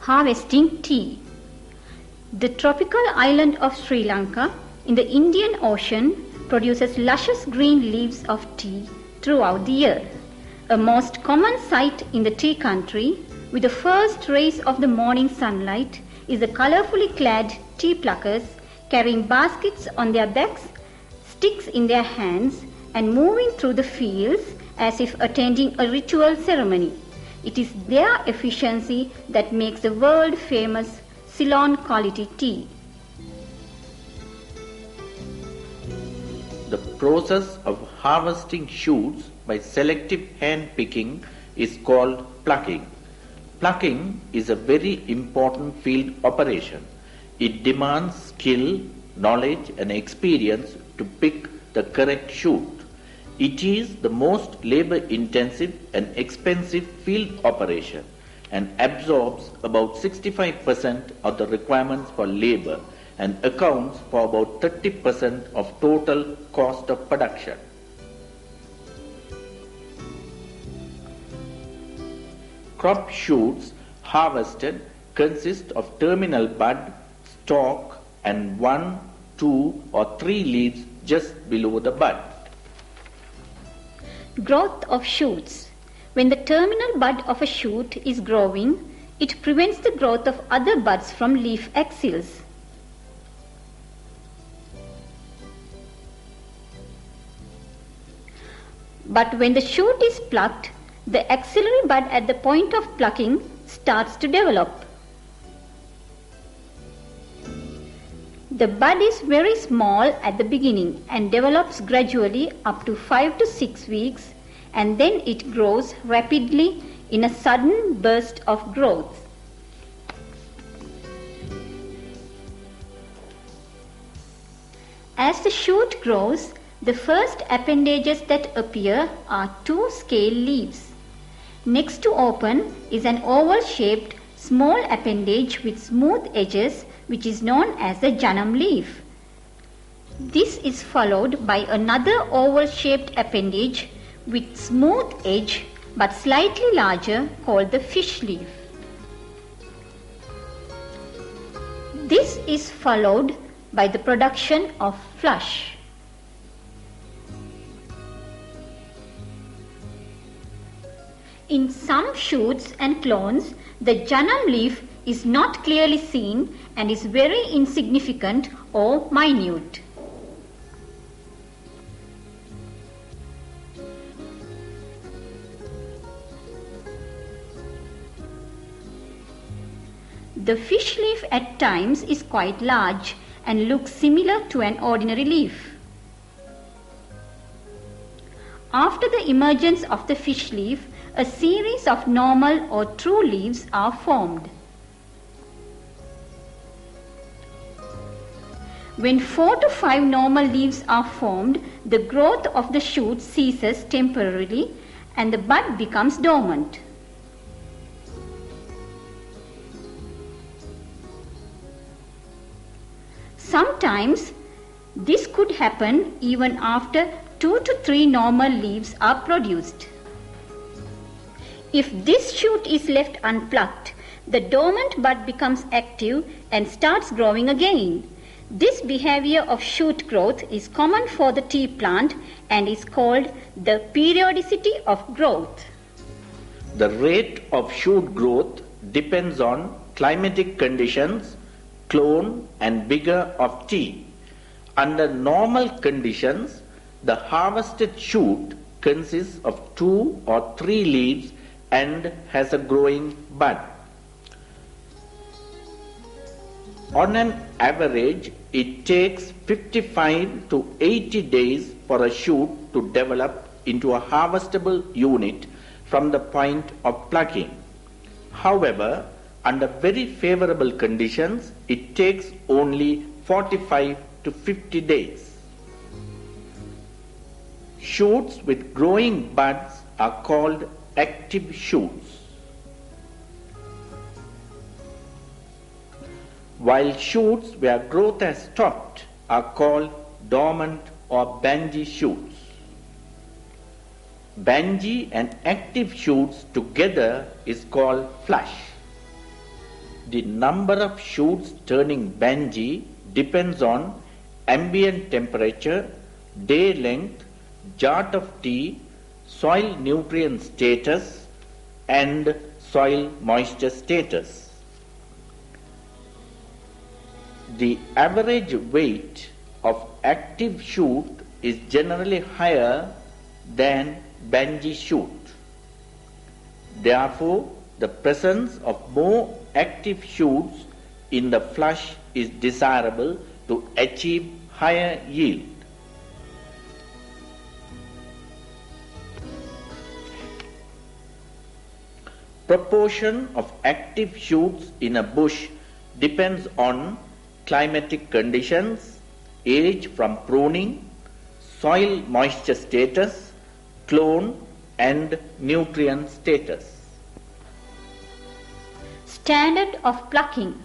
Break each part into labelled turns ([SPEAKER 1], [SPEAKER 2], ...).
[SPEAKER 1] Harvesting tea. The tropical island of Sri Lanka in the Indian Ocean produces luscious green leaves of tea throughout the year. A most common sight in the tea country, with the first rays of the morning sunlight, is the colorfully clad tea pluckers carrying baskets on their backs, sticks in their hands, and moving through the fields as if attending a ritual ceremony. It is their efficiency that makes the world famous Ceylon quality tea.
[SPEAKER 2] The process of harvesting shoots by selective hand picking is called plucking. Plucking is a very important field operation. It demands skill, knowledge and experience to pick the correct shoot. It is the most labor-intensive and expensive field operation and absorbs about 65% of the requirements for labor and accounts for about 30% of total cost of production. Crop shoots harvested consist of terminal bud, stalk and 1, 2 or 3 leaves just below the bud.
[SPEAKER 1] Growth of shoots. When the terminal bud of a shoot is growing, it prevents the growth of other buds from leaf axils. But when the shoot is plucked, the axillary bud at the point of plucking starts to develop. The bud is very small at the beginning and develops gradually up to 5 to 6 weeks, and then it grows rapidly in a sudden burst of growth. As the shoot grows, the first appendages that appear are 2 scale leaves. Next to open is an oval-shaped small appendage with smooth edges, which is known as the JANAM leaf. This is followed by another oval-shaped appendage with smooth edge but slightly larger, called the fish leaf. This is followed by the production of flush. In some shoots and clones, the JANAM leaf is not clearly seen and is very insignificant or minute. The fish leaf at times is quite large and looks similar to an ordinary leaf. After the emergence of the fish leaf, a series of normal or true leaves are formed. When 4 to 5 normal leaves are formed, the growth of the shoot ceases temporarily and the bud becomes dormant. Sometimes this could happen even after 2 to 3 normal leaves are produced. If this shoot is left unplucked, the dormant bud becomes active and starts growing again. This behavior of shoot growth is common for the tea plant and is called the periodicity of growth.
[SPEAKER 2] The rate of shoot growth depends on climatic conditions, clone and vigor of tea. Under normal conditions, the harvested shoot consists of 2 or 3 leaves and has a growing bud. On an average, it takes 55 to 80 days for a shoot to develop into a harvestable unit from the point of plucking. However, under very favorable conditions, it takes only 45 to 50 days. Shoots with growing buds are called active shoots, while shoots where growth has stopped are called dormant or bangi shoots. Bangi and active shoots together is called flush. The number of shoots turning Bangi depends on ambient temperature, day length, jar of tea, soil nutrient status, and soil moisture status. The average weight of active shoot is generally higher than Bangi shoot. Therefore, the presence of more active shoots in the flush is desirable to achieve higher yield. Proportion of active shoots in a bush depends on climatic conditions, age from pruning, soil moisture status, clone and nutrient status.
[SPEAKER 1] Standard of plucking.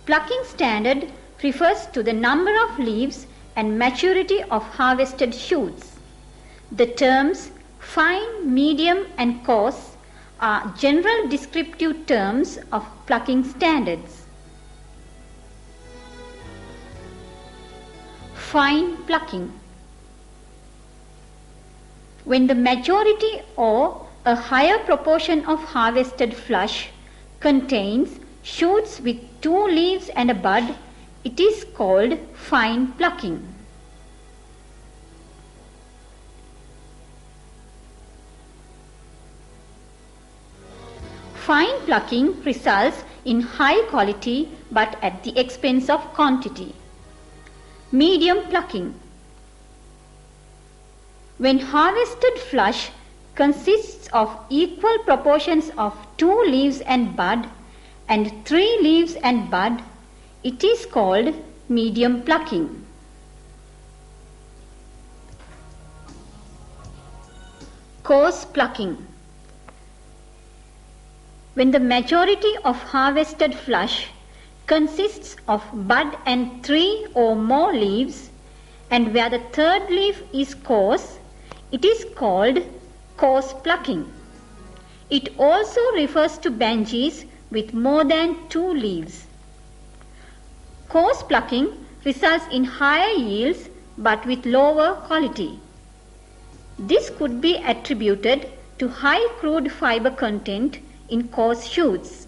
[SPEAKER 1] Plucking standard refers to the number of leaves and maturity of harvested shoots. The terms fine, medium and coarse are general descriptive terms of plucking standards. Fine plucking. When the majority or a higher proportion of harvested flush contains shoots with 2 leaves and a bud, it is called fine plucking. Fine plucking results in high quality but at the expense of quantity. Medium plucking. When harvested flush consists of equal proportions of 2 leaves and bud and 3 leaves and bud, it is called medium plucking. Coarse plucking. When the majority of harvested flush consists of bud and 3 or more leaves, and where the 3rd leaf is coarse, it is called coarse plucking. It also refers to Bangis with more than 2 leaves. Coarse plucking results in higher yields but with lower quality. This could be attributed to high crude fiber content in coarse shoots.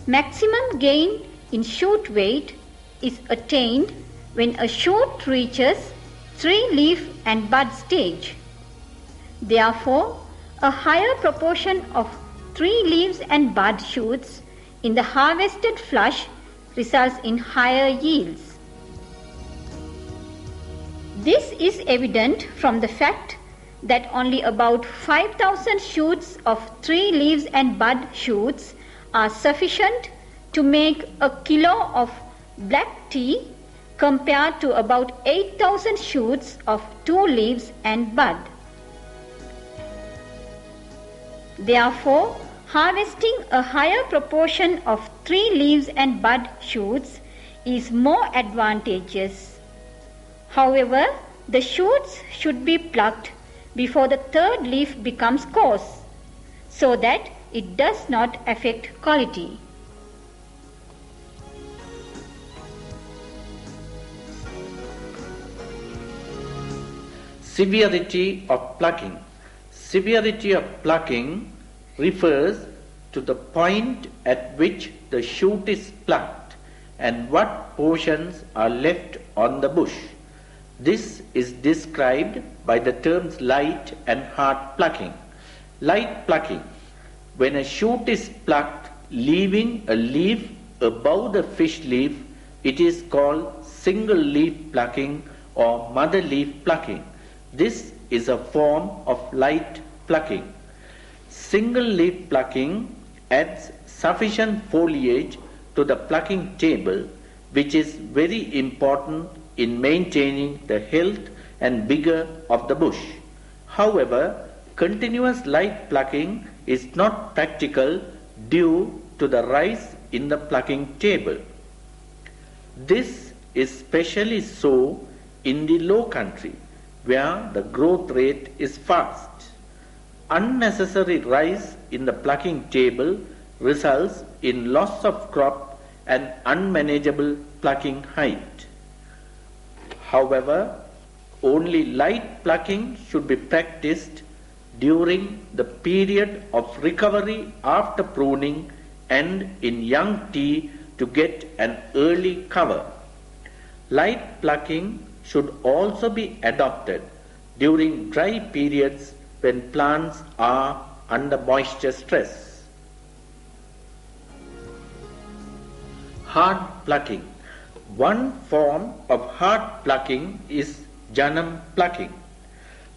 [SPEAKER 1] Maximum gain in shoot weight is attained when a shoot reaches 3-leaf and bud stage. Therefore, a higher proportion of 3 leaves and bud shoots in the harvested flush results in higher yields. This is evident from the fact that only about 5,000 shoots of 3 leaves and bud shoots are sufficient to make a kilo of black tea compared to about 8,000 shoots of 2 leaves and bud. Therefore, harvesting a higher proportion of 3 leaves and bud shoots is more advantageous. However, the shoots should be plucked before the 3rd leaf becomes coarse, so that it does not affect quality.
[SPEAKER 2] Severity of plucking. Severity of plucking refers to the point at which the shoot is plucked and what portions are left on the bush. This is described by the terms light and hard plucking. Light plucking. When a shoot is plucked leaving a leaf above the fish leaf, it is called single leaf plucking or mother leaf plucking. This is a form of light plucking. Single leaf plucking adds sufficient foliage to the plucking table, which is very important in maintaining the health and vigor of the bush. However, continuous light plucking is not practical due to the rise in the plucking table. This is especially so in the low country, where the growth rate is fast. Unnecessary rise in the plucking table results in loss of crop and unmanageable plucking height. However, only light plucking should be practiced during the period of recovery after pruning and in young tea to get an early cover. Light plucking should also be adopted during dry periods when plants are under moisture stress. Hard plucking. One form of hard plucking is JANAM plucking.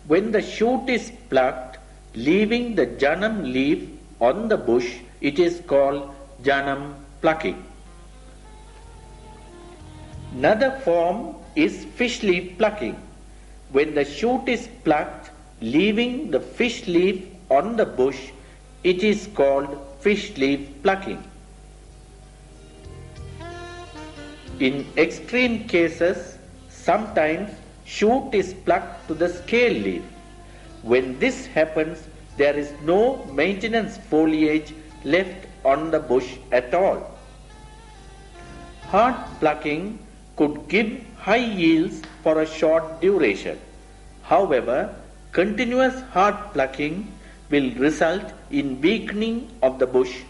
[SPEAKER 2] When the shoot is plucked, leaving the JANAM leaf on the bush, it is called JANAM plucking. Another form is fish leaf plucking. When the shoot is plucked, leaving the fish leaf on the bush, it is called fish leaf plucking. In extreme cases, sometimes shoot is plucked to the scale leaf. When this happens, there is no maintenance foliage left on the bush at all. Hard plucking could give high yields for a short duration. However, continuous hard plucking will result in weakening of the bush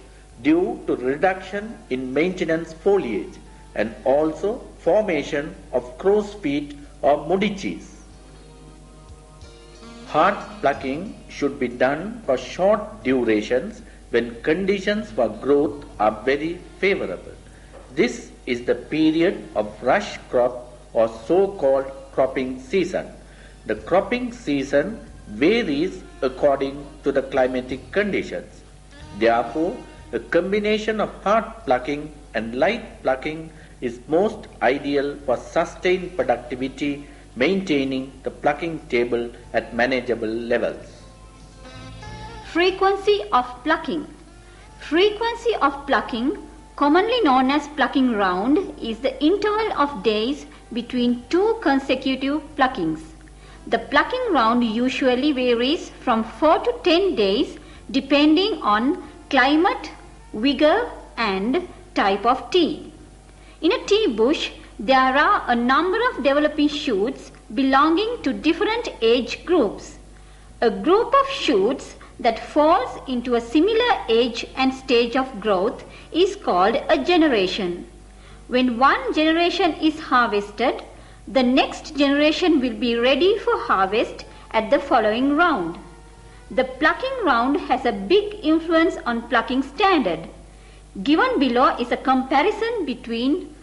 [SPEAKER 2] due to reduction in maintenance foliage and also formation of crow's feet or MUDICHCHIES. Hard plucking should be done for short durations when conditions for growth are very favorable. This is the period of rush crop or so-called cropping season. The cropping season varies according to the climatic conditions. Therefore, a combination of hard plucking and light plucking is most ideal for sustained productivity, maintaining the plucking table at manageable levels.
[SPEAKER 1] Frequency of plucking. Frequency of plucking, commonly known as plucking round, is the interval of days between two consecutive pluckings. The plucking round usually varies from 4 to 10 days depending on climate, vigor and type of tea. In a tea bush, there are a number of developing shoots belonging to different age groups. A group of shoots that falls into a similar age and stage of growth is called a generation. When one generation is harvested, the next generation will be ready for harvest at the following round. The plucking round has a big influence on plucking standard. Given below is a comparison between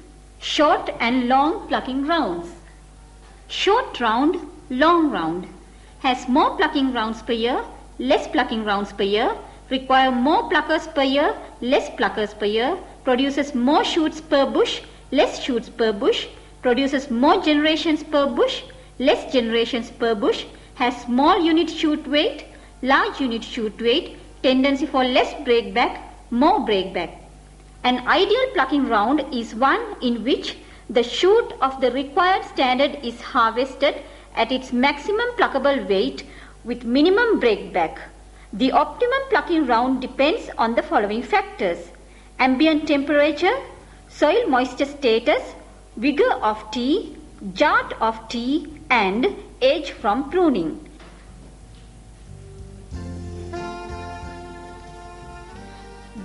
[SPEAKER 1] short and long plucking rounds. Short round, long round has more plucking rounds per year, less plucking rounds per year, require more pluckers per year, less pluckers per year, produces more shoots per bush, less shoots per bush, produces more generations per bush, less generations per bush, has small unit shoot weight, large unit shoot weight, tendency for less breakback, more breakback. An ideal plucking round is one in which the shoot of the required standard is harvested at its maximum pluckable weight with minimum breakback. The optimum plucking round depends on the following factors: ambient temperature, soil moisture status, vigor of tea, jar of tea and age from pruning.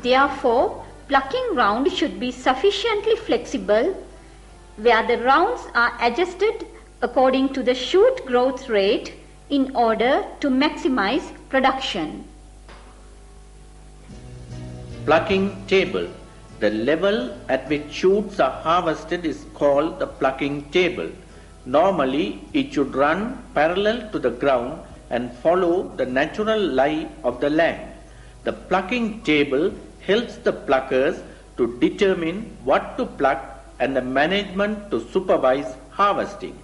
[SPEAKER 1] Therefore, plucking round should be sufficiently flexible where the rounds are adjusted according to the shoot growth rate in order to maximize production.
[SPEAKER 2] Plucking table. The level at which shoots are harvested is called the plucking table. Normally, it should run parallel to the ground and follow the natural lie of the land. The plucking table helps the pluckers to determine what to pluck and the management to supervise harvesting.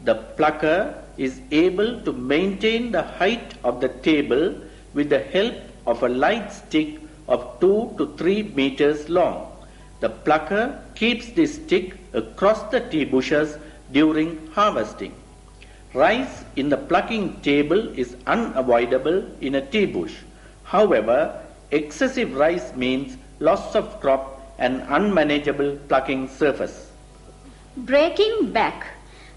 [SPEAKER 2] The plucker is able to maintain the height of the table with the help of a light stick of 2 to 3 meters long. The plucker keeps this stick across the tea bushes during harvesting. Rise in the plucking table is unavoidable in a tea bush. However, excessive rise means loss of crop and unmanageable plucking surface.
[SPEAKER 1] Breaking back.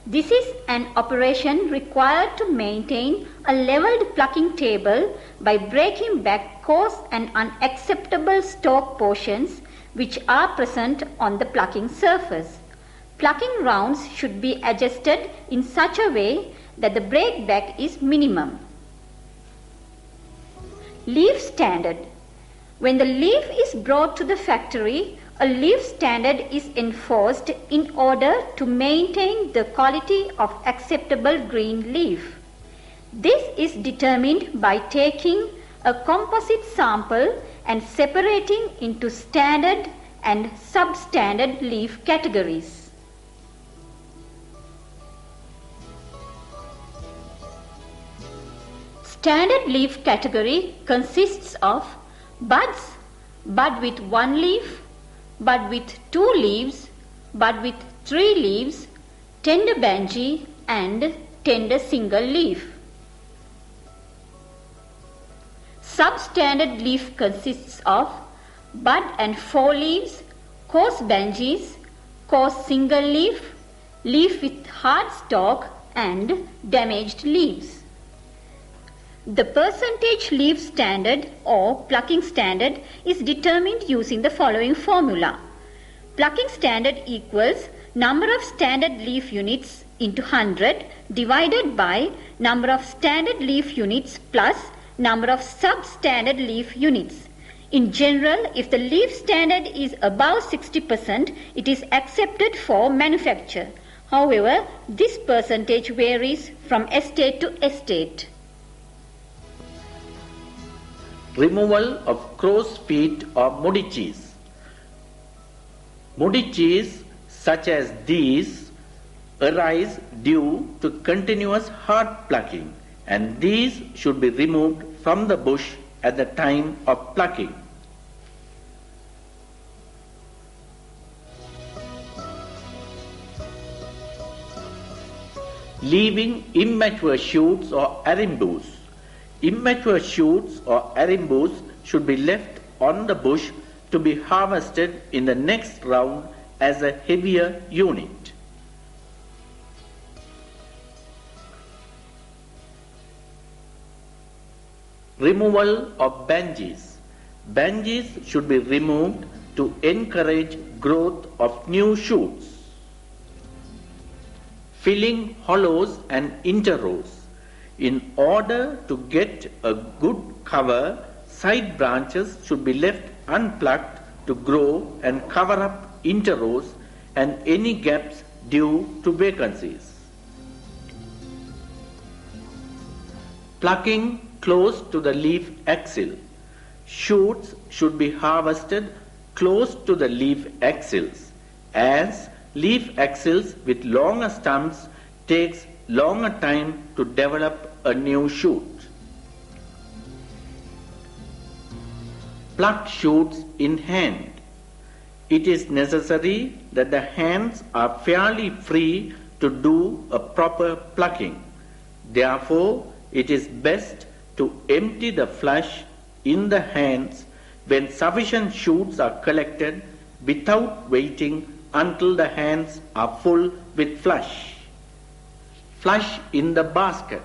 [SPEAKER 1] This is an operation required to maintain a leveled plucking table by breaking back coarse and unacceptable stalk portions which are present on the plucking surface. Plucking rounds should be adjusted in such a way that the breakback is minimum. Leaf standard. When the leaf is brought to the factory, a leaf standard is enforced in order to maintain the quality of acceptable green leaf. This is determined by taking a composite sample and separating into standard and substandard leaf categories. Standard leaf category consists of buds, bud with one leaf, bud with two leaves, bud with three leaves, tender bangi and tender single leaf. Substandard leaf consists of bud and four leaves, coarse bangis, coarse single leaf, leaf with hard stalk and damaged leaves. The percentage leaf standard or plucking standard is determined using the following formula. Plucking standard equals number of standard leaf units into 100 divided by number of standard leaf units plus number of substandard leaf units. In general, if the leaf standard is above 60%, it is accepted for manufacture. However, this percentage varies from estate to estate.
[SPEAKER 2] Removal of crow's feet or MUDICHCHIES. MUDICHCHIES such as these arise due to continuous hard plucking, and these should be removed from the bush at the time of plucking. Leaving immature shoots or arimbus. Immature shoots or arimbus should be left on the bush to be harvested in the next round as a heavier unit. Removal of bangis. Bangis should be removed to encourage growth of new shoots. Filling hollows and interrows. In order to get a good cover, side branches should be left unplucked to grow and cover up interrows and any gaps due to vacancies. Plucking close to the leaf axil. Shoots should be harvested close to the leaf axils, as leaf axils with longer stumps takes longer time to develop a new shoot. Plucked shoots in hand. It is necessary that the hands are fairly free to do a proper plucking. Therefore, it is best to empty the flush in the hands when sufficient shoots are collected without waiting until the hands are full with flush. Flush in the basket.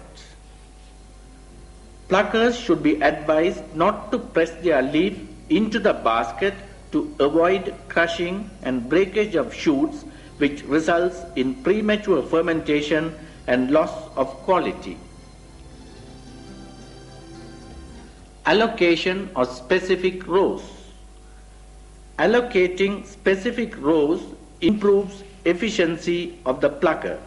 [SPEAKER 2] Pluckers should be advised not to press their leaf into the basket to avoid crushing and breakage of shoots, which results in premature fermentation and loss of quality. Allocation of specific rows. Allocating specific rows improves efficiency of the plucker,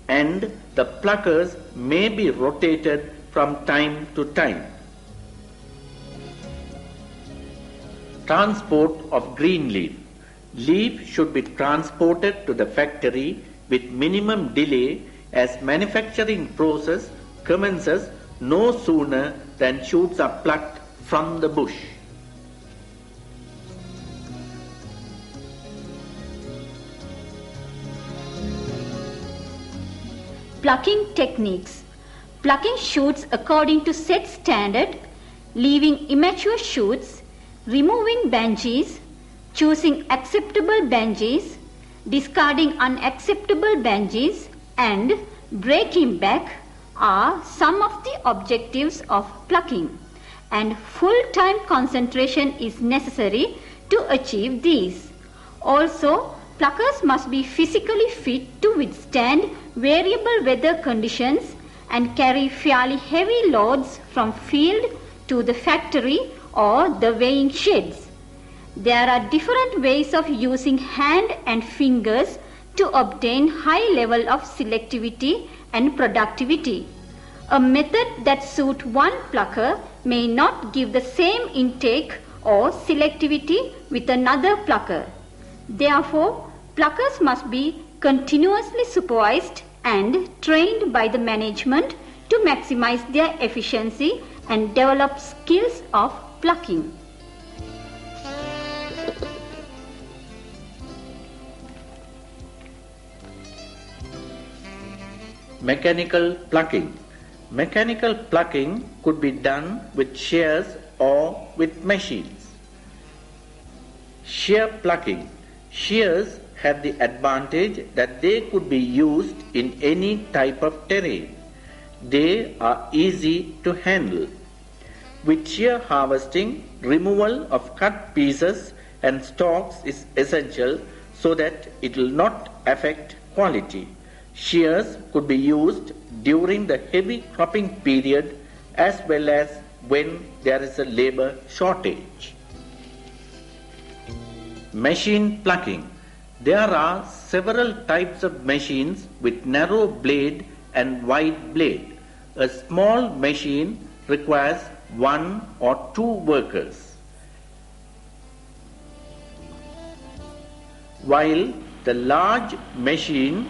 [SPEAKER 2] and the pluckers may be rotated from time to time. Transport of green leaf. Leaf should be transported to the factory with minimum delay, as manufacturing process commences no sooner than shoots are plucked from the bush.
[SPEAKER 1] Plucking techniques. Plucking shoots according to set standard, leaving immature shoots removing BANGIs, choosing acceptable BANGIs, discarding unacceptable BANGIs, and breaking back are some of the objectives of plucking, and full-time concentration is necessary to achieve these. Also, pluckers must be physically fit to withstand variable weather conditions and carry fairly heavy loads from field to the factory or the weighing sheds. There are different ways of using hand and fingers to obtain high level of selectivity and productivity. A method that suits one plucker may not give the same intake or selectivity with another plucker. Therefore, pluckers must be continuously supervised and trained by the management to maximize their efficiency and develop skills of plucking.
[SPEAKER 2] Mechanical plucking. Mechanical plucking could be done with shears or with machines. Shear plucking. Shears have the advantage that they could be used in any type of terrain. They are easy to handle. With shear harvesting, removal of cut pieces and stalks is essential so that it will not affect quality. Shears could be used during the heavy cropping period as well as when there is a labor shortage. Machine plucking. There are several types of machines with narrow blade and wide blade. A small machine requires 1 or 2 workers, while the large machine,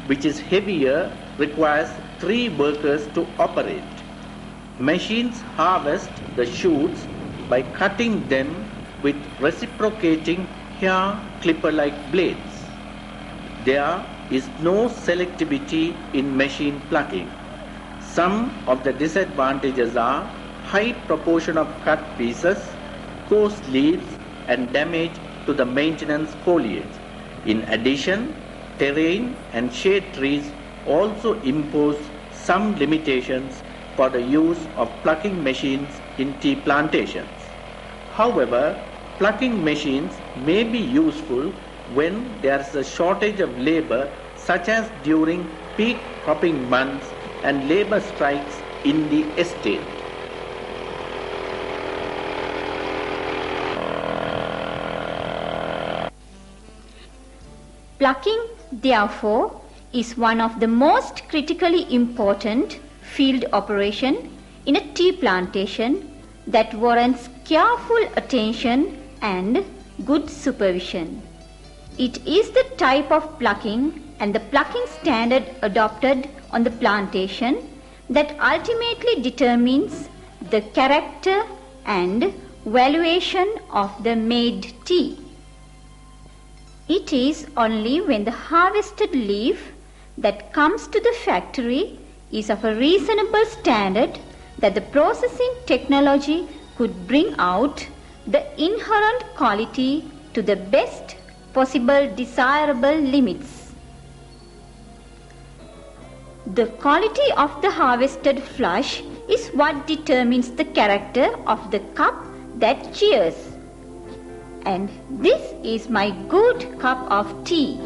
[SPEAKER 2] which is heavier, requires 3 workers to operate. Machines harvest the shoots by cutting them with reciprocating hair clipper-like blades. There is no selectivity in machine plucking. Some of the disadvantages are high proportion of cut pieces, coarse leaves, and damage to the maintenance foliage. In addition, terrain and shade trees also impose some limitations for the use of plucking machines in tea plantations. However, plucking machines may be useful when there is a shortage of labor, such as during peak cropping months and labor strikes in the estate.
[SPEAKER 1] Plucking, therefore, is one of the most critically important field operations in a tea plantation that warrants careful attention and good supervision. It is the type of plucking and the plucking standard adopted on the plantation that ultimately determines the character and valuation of the made tea. It is only when the harvested leaf that comes to the factory is of a reasonable standard that the processing technology could bring out the inherent quality to the best possible desirable limits. The quality of the harvested flush is what determines the character of the cup that cheers. And this is my good cup of tea.